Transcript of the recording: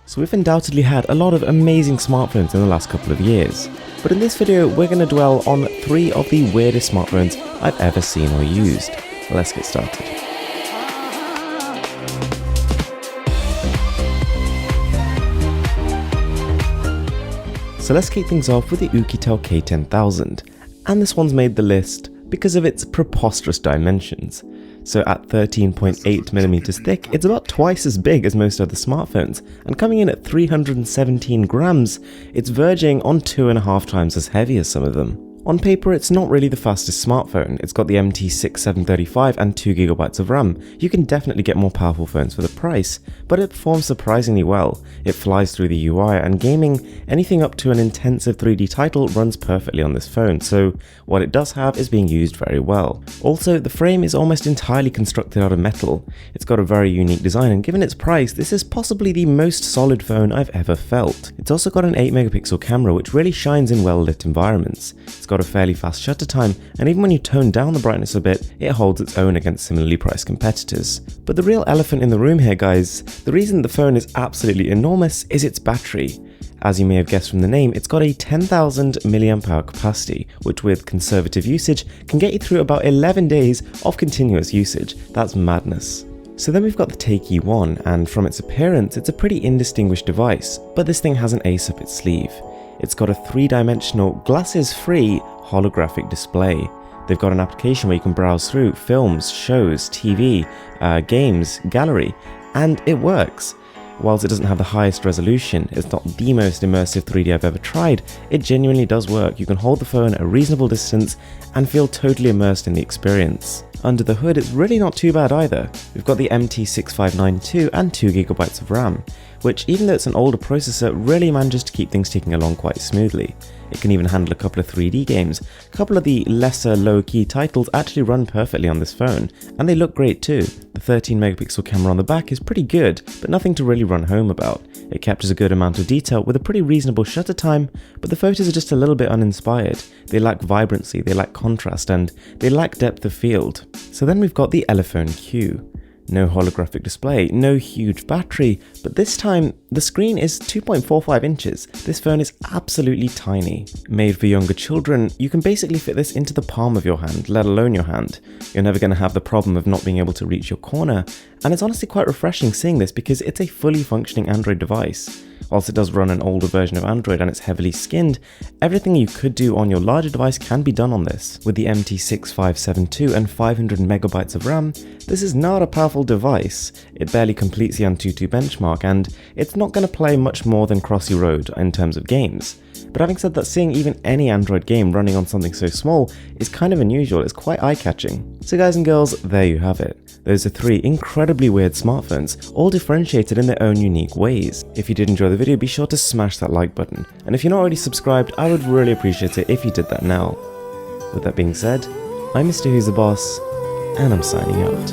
So we've undoubtedly had a lot of amazing smartphones in the last couple of years, but in this video we're going to dwell on 3 of the weirdest smartphones I've ever seen or used. Let's get started. So let's kick things off with the Oukitel K10000, and this one's made the list because of its preposterous dimensions. So at 13.8mm thick, it's about twice as big as most other smartphones, and coming in at 317 grams, it's verging on 2.5 times as heavy as some of them. On paper, it's not really the fastest smartphone. It's got the MT6735 and 2GB of RAM. You can definitely get more powerful phones for the price, but it performs surprisingly well. It flies through the UI, and gaming, anything up to an intensive 3D title runs perfectly on this phone, so what it does have is being used very well. Also, the frame is almost entirely constructed out of metal. It's got a very unique design, and given its price, this is possibly the most solid phone I've ever felt. It's also got an 8MP camera, which really shines in well-lit environments. It's got a fairly fast shutter time, and even when you tone down the brightness a bit, it holds its own against similarly priced competitors. But the real elephant in the room here, guys, the reason the phone is absolutely enormous is its battery. As you may have guessed from the name, it's got a 10,000 mAh capacity, which with conservative usage can get you through about 11 days of continuous usage. That's madness. So then we've got the Takee one, and from its appearance, it's a pretty indistinguished device, but this thing has an ace up its sleeve. It's got a 3-dimensional, glasses-free holographic display. They've got an application where you can browse through films, shows, TV, games, gallery, and it works. Whilst it doesn't have the highest resolution, it's not the most immersive 3D I've ever tried, it genuinely does work. You can hold the phone at a reasonable distance and feel totally immersed in the experience. Under the hood, it's really not too bad either. We've got the MT6592 and 2GB of RAM, which even though it's an older processor, really manages to keep things ticking along quite smoothly. It can even handle a couple of 3D games. A couple of the lesser low-key titles actually run perfectly on this phone, and they look great too. The 13MP camera on the back is pretty good, but nothing to really run home about. It captures a good amount of detail with a pretty reasonable shutter time, but the photos are just a little bit uninspired. They lack vibrancy, they lack contrast, and they lack depth of field. So then we've got the Elephone Q. No holographic display, no huge battery, but this time the screen is 2.45 inches. This phone is absolutely tiny. Made for younger children, you can basically fit this into the palm of your hand, let alone your hand. You're never going to have the problem of not being able to reach your corner, and it's honestly quite refreshing seeing this because it's a fully functioning Android device. Whilst it does run an older version of Android and it's heavily skinned, everything you could do on your larger device can be done on this. With the MT6572 and 500MB of RAM, this is not a powerful device. It barely completes the Antutu benchmark, and it's not going to play much more than Crossy Road in terms of games. But having said that, seeing even any Android game running on something so small is kind of unusual. It's quite eye-catching. So guys and girls, there you have it. Those are 3 incredibly weird smartphones, all differentiated in their own unique ways. If you did enjoy the video, be sure to smash that like button. And if you're not already subscribed, I would really appreciate it if you did that now. With that being said, I'm Mrwhosetheboss, and I'm signing out.